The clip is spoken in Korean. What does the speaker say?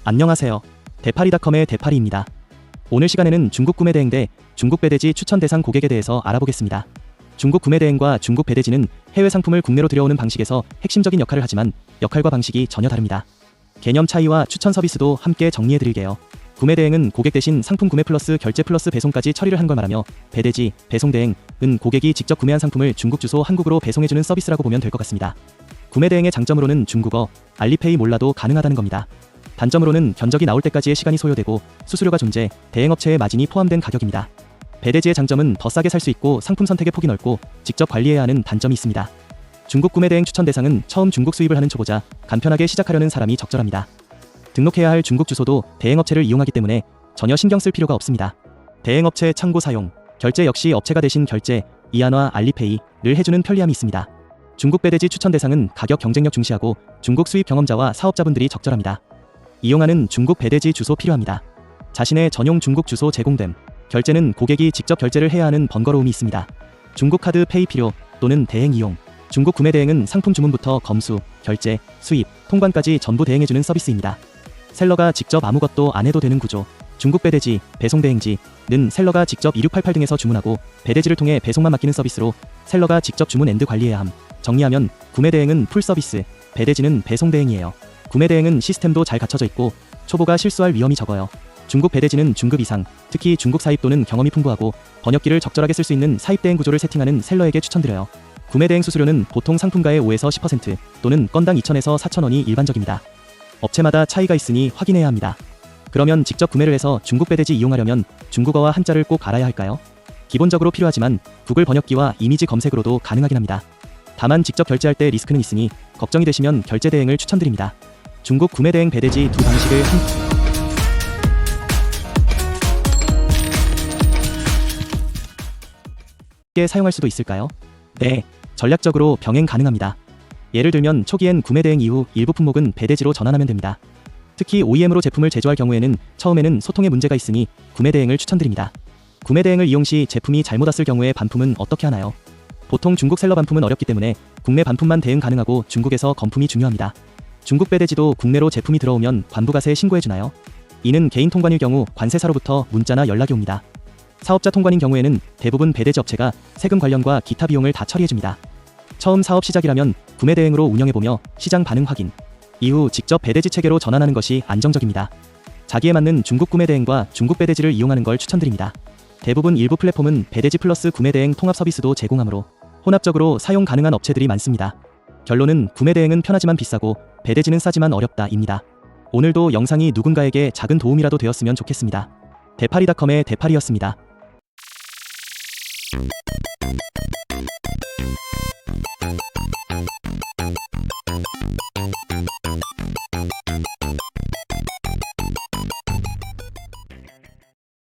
안녕하세요. 대파리닷컴의 대파리입니다. 오늘 시간에는 중국 구매 대행 중국 배대지 추천 대상 고객에 대해서 알아보겠습니다. 중국 구매 대행과 중국 배대지는 해외 상품을 국내로 들여오는 방식에서 핵심적인 역할을 하지만 역할과 방식이 전혀 다릅니다. 개념 차이와 추천 서비스도 함께 정리해드릴게요. 구매 대행은 고객 대신 상품 구매 플러스 결제 플러스 배송까지 처리를 하는 걸 말하며, 배대지, 배송 대행은 고객이 직접 구매한 상품을 중국 주소 한국으로 배송해주는 서비스라고 보면 될 것 같습니다. 구매 대행의 장점으로는 중국어, 알리페이 몰라도 가능하다는 겁니다. 단점으로는 견적이 나올 때까지의 시간이 소요되고 수수료가 존재, 대행업체의 마진이 포함된 가격입니다. 배대지의 장점은 더 싸게 살 수 있고 상품 선택의 폭이 넓고 직접 관리해야 하는 단점이 있습니다. 중국 구매 대행 추천 대상은 처음 중국 수입을 하는 초보자, 간편하게 시작하려는 사람이 적절합니다. 등록해야 할 중국 주소도 대행업체를 이용하기 때문에 전혀 신경 쓸 필요가 없습니다. 대행업체 참고 사용, 결제 역시 업체가 대신 결제, 이안화, 알리페이를 해주는 편리함이 있습니다. 중국 배대지 추천 대상은 가격 경쟁력 중시하고 중국 수입 경험자와 사업자분들이 적절합니다. 이용하는 중국 배대지 주소 필요합니다. 자신의 전용 중국 주소 제공됨. 결제는 고객이 직접 결제를 해야 하는 번거로움이 있습니다. 중국 카드 페이 필요 또는 대행 이용. 중국 구매 대행은 상품 주문부터 검수, 결제, 수입, 통관까지 전부 대행해주는 서비스입니다. 셀러가 직접 아무것도 안 해도 되는 구조. 중국 배대지, 배송 대행지는 셀러가 직접 2688 등에서 주문하고 배대지를 통해 배송만 맡기는 서비스로 셀러가 직접 주문 앤드 관리해야 함. 정리하면 구매 대행은 풀 서비스, 배대지는 배송 대행이에요. 구매 대행은 시스템도 잘 갖춰져 있고 초보가 실수할 위험이 적어요. 중국 배대지는 중급 이상, 특히 중국 사입 또는 경험이 풍부하고 번역기를 적절하게 쓸 수 있는 사입 대행 구조를 세팅하는 셀러에게 추천드려요. 구매 대행 수수료는 보통 상품가의 5에서 10% 또는 건당 2,000에서 4,000원이 일반적입니다. 업체마다 차이가 있으니 확인해야 합니다. 그러면 직접 구매를 해서 중국 배대지 이용하려면 중국어와 한자를 꼭 알아야 할까요? 기본적으로 필요하지만 구글 번역기와 이미지 검색으로도 가능하긴 합니다. 다만 직접 결제할 때 리스크는 있으니 걱정이 되시면 결제 대행을 추천드립니다. 중국 구매 대행 배대지 두 방식을 함께 사용할 수도 있을까요? 네, 전략적으로 병행 가능합니다. 예를 들면 초기엔 구매 대행 이후 일부 품목은 배대지로 전환하면 됩니다. 특히 OEM으로 제품을 제조할 경우에는 처음에는 소통에 문제가 있으니 구매 대행을 추천드립니다. 구매 대행을 이용 시 제품이 잘못 왔을 경우에 반품은 어떻게 하나요? 보통 중국 셀러 반품은 어렵기 때문에 국내 반품만 대응 가능하고 중국에서 검품이 중요합니다. 중국 배대지도 국내로 제품이 들어오면 관부가세에 신고해주나요? 이는 개인 통관일 경우 관세사로부터 문자나 연락이 옵니다. 사업자 통관인 경우에는 대부분 배대지 업체가 세금 관련과 기타 비용을 다 처리해줍니다. 처음 사업 시작이라면 구매 대행으로 운영해보며 시장 반응 확인, 이후 직접 배대지 체계로 전환하는 것이 안정적입니다. 자기에 맞는 중국 구매 대행과 중국 배대지를 이용하는 걸 추천드립니다. 대부분 일부 플랫폼은 배대지 플러스 구매 대행 통합 서비스도 제공하므로 혼합적으로 사용 가능한 업체들이 많습니다. 결론은 구매 대행은 편하지만 비싸고 배대지는 싸지만 어렵다입니다. 오늘도 영상이 누군가에게 작은 도움이라도 되었으면 좋겠습니다. 대파리닷컴의 대파리였습니다.